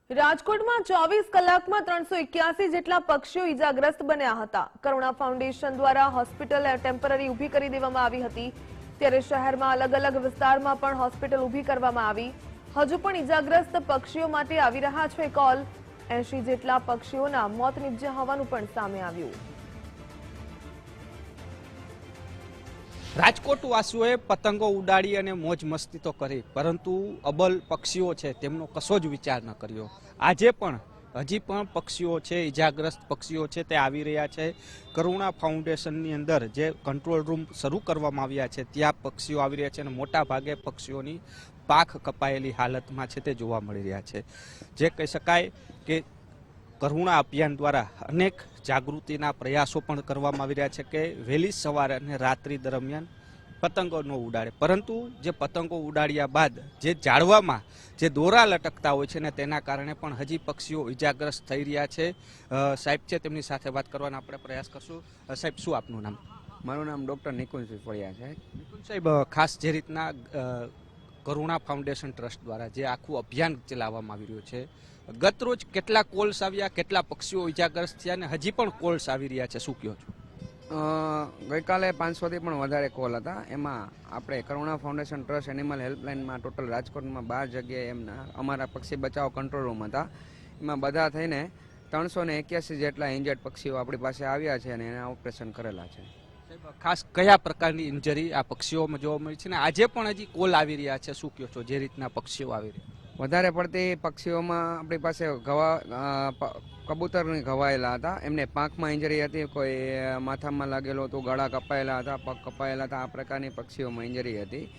રાજકોટમાં 24 કલાકમાં 381 જેટલા પક્ષીઓ ઈજાગ્રસ્ત બન્યા હતા। કરુણા ફાઉન્ડેશન દ્વારા હોસ્પિટલ ટેમ્પરરી ઊભી કરી દેવામાં આવી હતી, ત્યારે શહેરમાં અલગ અલગ વિસ્તારમાં પણ હોસ્પિટલ ઊભી કરવામાં આવી। હજુ પણ ઈજાગ્રસ્ત પક્ષીઓ માટે આવી રહ્યા છે કોલ। 80 જેટલા પક્ષીઓના મોત નીપજ્યા હોવાનું પણ સામે આવ્યું। રાજકોટ વાસીઓએ પતંગો ઉડાડી અને મોજ મસ્તી તો કરી, પરંતુ અબલ પક્ષીઓ છે તેમનો કશો જ વિચાર ન કર્યો। આજે પણ હજી પણ પક્ષીઓ છે, ઈજાગ્રસ્ત પક્ષીઓ છે તે આવી રહ્યા છે। કરુણા ફાઉન્ડેશનની અંદર જે કંટ્રોલ રૂમ શરૂ કરવામાં આવ્યા છે ત્યાં પક્ષીઓ આવી રહ્યા છે અને મોટા ભાગે પક્ષીઓની પાંખ કપાયેલી હાલતમાં છે તે જોવા મળી રહ્યા છે। જે કહી શકાય કે કરુણા અભિયાન દ્વારા અનેક જાગૃતિના પ્રયાસો પણ કરવામાં આવી રહ્યા છે કે વહેલી સવારે અને રાત્રિ દરમિયાન પતંગો ન ઉડાડે, પરંતુ જે પતંગો ઉડાડ્યા બાદ જે ઝાડવામાં જે દોરા લટકતા હોય છે ને તેના કારણે પણ હજી પક્ષીઓ ઈજાગ્રસ્ત થઈ રહ્યા છે। સાહેબ છે તેમની સાથે વાત કરવાનો આપણે પ્રયાસ કરશું। સાહેબ, શું આપનું નામ? મારું નામ ડૉક્ટર નિકુંજ પીપળિયા છે। નિકુંજ સાહેબ, ખાસ જે રીતના કરુણા ફાઉન્ડેશન ટ્રસ્ટ દ્વારા જે આખું અભિયાન ચલાવવામાં આવી રહ્યું છે, ગત રોજ કેટલા કોલ્સ આવ્યા, કેટલા પક્ષીઓ ઈજાગ્રસ્ત થયા અને હજી પણ કોલ્સ આવી રહ્યા છે, શું કહો છો? ગઈકાલે 500થી પણ વધારે કોલ હતા। એમાં આપણે કરુણા ફાઉન્ડેશન ટ્રસ્ટ એનિમલ હેલ્પલાઇનમાં ટોટલ રાજકોટમાં 12 જગ્યાએ એમના અમારા પક્ષી બચાવ કંટ્રોલ રૂમ હતા। એમાં બધા થઈને 381 જેટલા ઇન્જર્ડ પક્ષીઓ આપણી પાસે આવ્યા છે અને એના ઓપરેશન કરેલા છે। ખાસ કયા પ્રકારની ઇન્જરી આ પક્ષીઓમાં જોવા મળી છે ને આજે પણ હજી કોલ આવી રહ્યા છે, શું કહો છો? જે રીતના પક્ષીઓ આવી રહ્યા, વધારે પડતી પક્ષીઓમાં આપણી પાસે કબૂતરની ઘવાયેલા હતા। એમને પાંખમાં ઇન્જરી હતી, કોઈ માથામાં લાગેલું હતું, ગળા કપાયેલા હતા, પગ કપાયેલા હતા, આ પ્રકારની પક્ષીઓમાં ઇન્જરી હતી।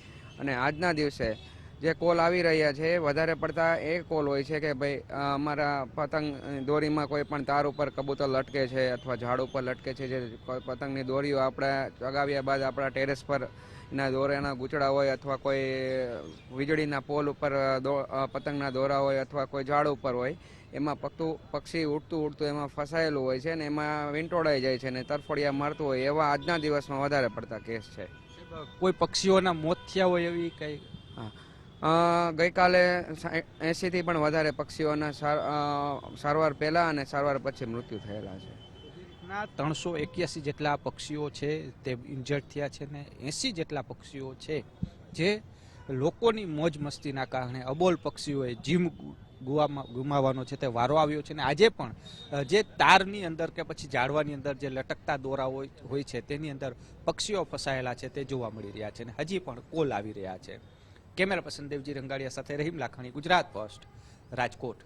અને આજના દિવસે જે કોલ આવી રહ્યા છે વધારે પડતા એ કોલ હોય છે કે ભાઈ અમારા પતંગ દોરીમાં કોઈ પણ તાર ઉપર કબૂતર લટકે છે અથવા ઝાડ ઉપર લટકે છે, જે પતંગની દોરીઓ આપણે ચગાવ્યા બાદ આપણા ટેરેસ પર ના દોરાના ગૂંચળા હોય અથવા કોઈ વીજળીના પોલ ઉપર પતંગના દોરા હોય અથવા કોઈ ઝાડ ઉપર હોય, એમાં પક્ષી ઉડતું એમાં ફસાયેલું હોય છે ને એમાં વીંટોળાઈ જાય છે ને તરફડિયા મારતું હોય, એવા આજના દિવસમાં વધારે પડતા કેસ છે। કોઈ પક્ષીઓના મોત થયા હોય એવી કઈ? ગઈકાલે 80થી પણ વધારે પક્ષીઓના સારવાર પહેલાં અને સારવાર પછી મૃત્યુ થયેલા છે। 381 જેટલા પક્ષીઓ છે તે ઇન્જર્ડ થયા છે ને 80 જેટલા પક્ષીઓ છે જે લોકોની મોજ મસ્તીના કારણે અબોલ પક્ષીઓએ જીવ ગુમાવવાનો છે તે વારો આવ્યો છે ને આજે પણ જે તારની અંદર કે પછી ઝાડવાની અંદર જે લટકતા દોરા હોય છે તેની અંદર પક્ષીઓ ફસાયેલા છે તે જોવા મળી રહ્યા છે અને હજી પણ કોલ આવી રહ્યા છે। કેમેરા પર્સન દેવજી રંગાડિયા સાથે રહીમ લાખાણી, ગુજરાત ફર્સ્ટ, રાજકોટ।